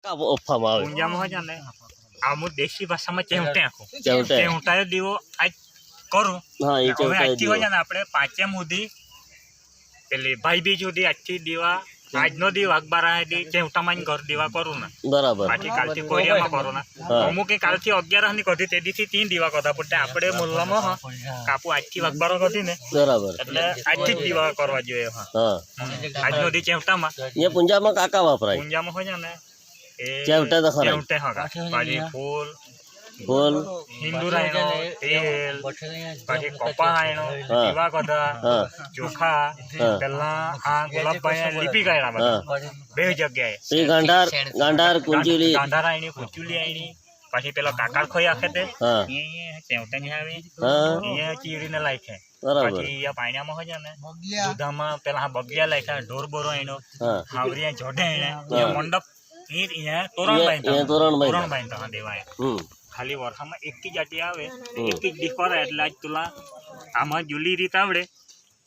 ઓફામાં આવે ઊંઝામાં હોય છે ને આમું દેશી ભાષામાં ચેવટે આખું ચેવટે. ચેવટાએ દીવો આજ કરું હા એ હવે ચેવટાએ આજથી દીવો હોય છે ને આપણે પાંચમ સુધી પેલી ભાઈ બીજ સુધી આજથી દીવા આજનો દી વાઘબારા દી ચેવટામાં જ ઘર દીવા કરું ને બરાબર બાકી કાલથી કોરિયામાં કરું ને હા. અમુક કાલથી 11 ની કઢી તે દીથી 3 દીવા કરતા પણ આપણે મોલ્લામાં કાપુ આજથી વાઘબારો કઢી ને બરાબર એટલે આજથી જ દીવા કરવા જોઈએ હા હા આજનો દી ચેવટામાં અહીંયા પૂંજામાં કાકા વાપરાય ઊંઝામાં હોય છે ને એ ચેવટે તો ખરા ચેવટે હગા પાડી ફૂલ બોલ હિન્દુરાયનો તેલ પછી કપાહાયનો હા. દીવા કઢા હા ચોખા હા. પેલા આ ગુલાબભાઈ લીપી કાઢ્યા બધા બે જગ્યાએ પછી ગાંધાર કુંચીલી ગાંધારાયની કુચુલી આયની પછી પેલો કાકાર ખોઈ આખે તે હા અહીંયા ચેવટા ની આવે હા અહીંયા ચીરીને લાયખે બરાબર પછી અહીંયા પાણીમાં હોય છે ને દૂધામાં પેલા હા બગિયા લાયખા ઢોર બોરો આયનો હા હાવરિયા જોડે આયને અહીંયા મંડપ અહીંયા તોરણ અહીંયા બાંધતા તોરણ બાંધતા. તોરણ બાંધતા હા દેવાય ખાલી વર્ષામાં એક જ જાતિ આવે હમ. એક જ દી કરે એટલે આજ તુલા આમાં જુલી રીત આવડે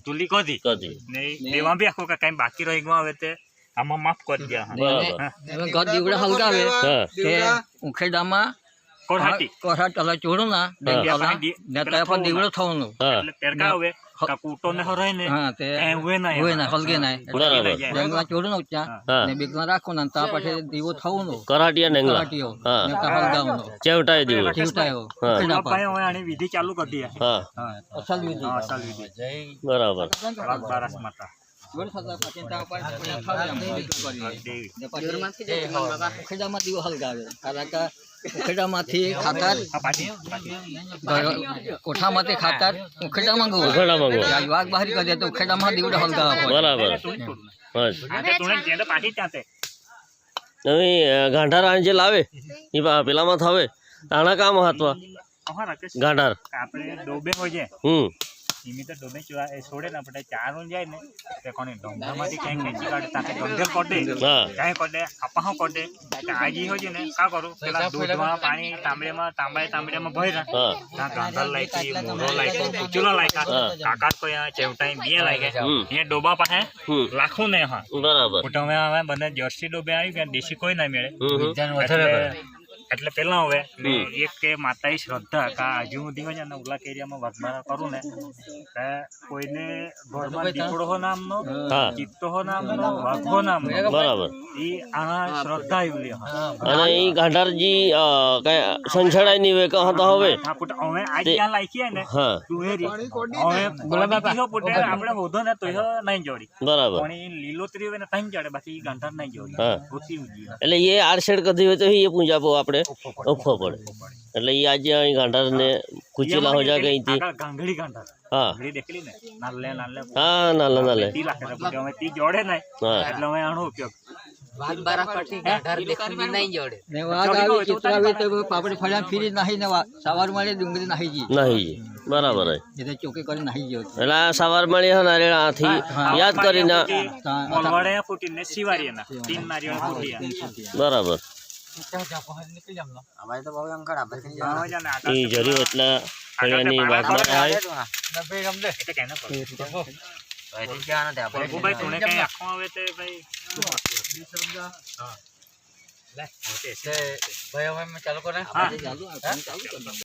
જુલી કદી કદી ને દેવા બી આખો કઈ બાકી રહી ગયું આવે તે આમાં માફ કરી દે બરાબર ઘર દીવડે હલગાવે હા તે ઉખેડામાં કોઠાટી કોઠા તલા ચોરું ના દીવડો થવાનું હા એટલે તેરકા આવે કૂટો ને હરાય ને હા તે એ હોય ના હોય ના હલગે ના બરાબર ડેંગલા ચોરું નું ત્યાં હા ને બેગમાં રાખો ને તા પછી દીવો થવાનું કરાટિયા નેંગલા કાટીઓ હા ને તા હલગાવવાનો ચેવટાએ દીવો જીવતાયો હા. ઉખેડા પર ભાઈ હવે આની વિધિ ચાલુ કરી દે હા અસલ વિધિ હા અસલ વિધિ બરાબર બારસ માતા જોડ થતા પછી તા પર દેવી દેવી ઉખેડામાં દીવો હલગાવે કારણ કે ઉખેડામાંથી ખાતર હા પાછી કોઠામાંથી ખાતર ઉખેડામાં ગયું ઉખેડામાં ગયું. વાઘ બહાર કરી તો ઉખેડામાં દીવડે હલગાવા પડે બરાબર બસ તું જેને પાછી ત્યાં તે હવે ગાંઠાર જે લાવે એ પેલામાં થાવે આના કામ મહત્વ હા રાકેશ ગાંઠાર આપણે ડોબે હોય છે એમી તો ડોબે છોડે ને આપણે ચારણ જાય ને તે કોને ડોંગરમાંથી ક્યાંય ખેંચી કાઢે તાકે ડોંગર કોડે હા ક્યાંય કોડે આપા કોડે આજી હોય છે ને કા કરું પેલા દૂધમાં પાણી તાંબડિયામાં ભર્યા હા ત્યાં ગાંધર લાયકી મોરો લાયકો કુચુલો લાયકા હા. કાકા કોઈ ચેવટાઈ બે લાગે હમ. એ ડોબા પાસે હમ. લાખું ને હા બરાબર હવે હવે બંને જર્સી ડોબે આવી ગયા દેશી કોઈ ના મળે એટલે પેલા હવે ને એક કે માતાની શ્રદ્ધા કા હજુ સુધી હોય છે ને ઉલા કેરિયામાં વાઘબારા કરું ને તે કોઈને ઘરમાં દીપડો હો નામનો હા ચિત્તો હો નામનો વાઘો નામનો બરાબર ઈ આના શ્રદ્ધા એવલી અને એ ગાંઠારજી કઈ સંછળાય ની વે કહા તો હવે હા પુટ હવે આજ ત્યાં લાયકી ને હા તુહેરી હવે બોલાબા હો પુટ આપણે હોધો ને તો નહીં જોડી બરાબર પણ ઈ લીલોતરી હોય ને તઈ જડે બાકી ઈ ગાંઠાર નહીં જોડી હા. ઓછી ઉજી એટલે એ આરસેડ કદી હોય તો એ પૂંજાપો આપણે ઓખો પડે એટલે એ આજે અહીં ગાંઠાર ને કુચેલા હો જા ગઈ હતી ગાંગડી ગાંઠાર હા ગાંગડી દેખલી ને નાલે નાલે હા નાલે નાલે તી લાખે તો પુટ હવે તી જોડે નહીં હા એટલે હવે આનો ઉપયોગ ને વાઘ આવી ચિત્રાવે તો પાપડી ફળ્યા ફીરી નાહી ને સવાર મળે ડુંગળી નાહી જી નહીં બરાબર હે એટલે ચોકી કરી નાહી ગયો એટલે આ સવાર મળી હે નારિયેળાથી યાદ કરીને મોલવાડે ફૂટીને શિવારીના 3 નારિયેળ ફૂટ્યા બરાબર એ જર્યો એટલે ફળિયાની વાઘમાં આવે એટલે કેને પ્રભુભાઈ તુને કઈ આખો આવે તે ભાઈ હા લે ભાઈ હવે ચાલુ કરે હા ચાલુ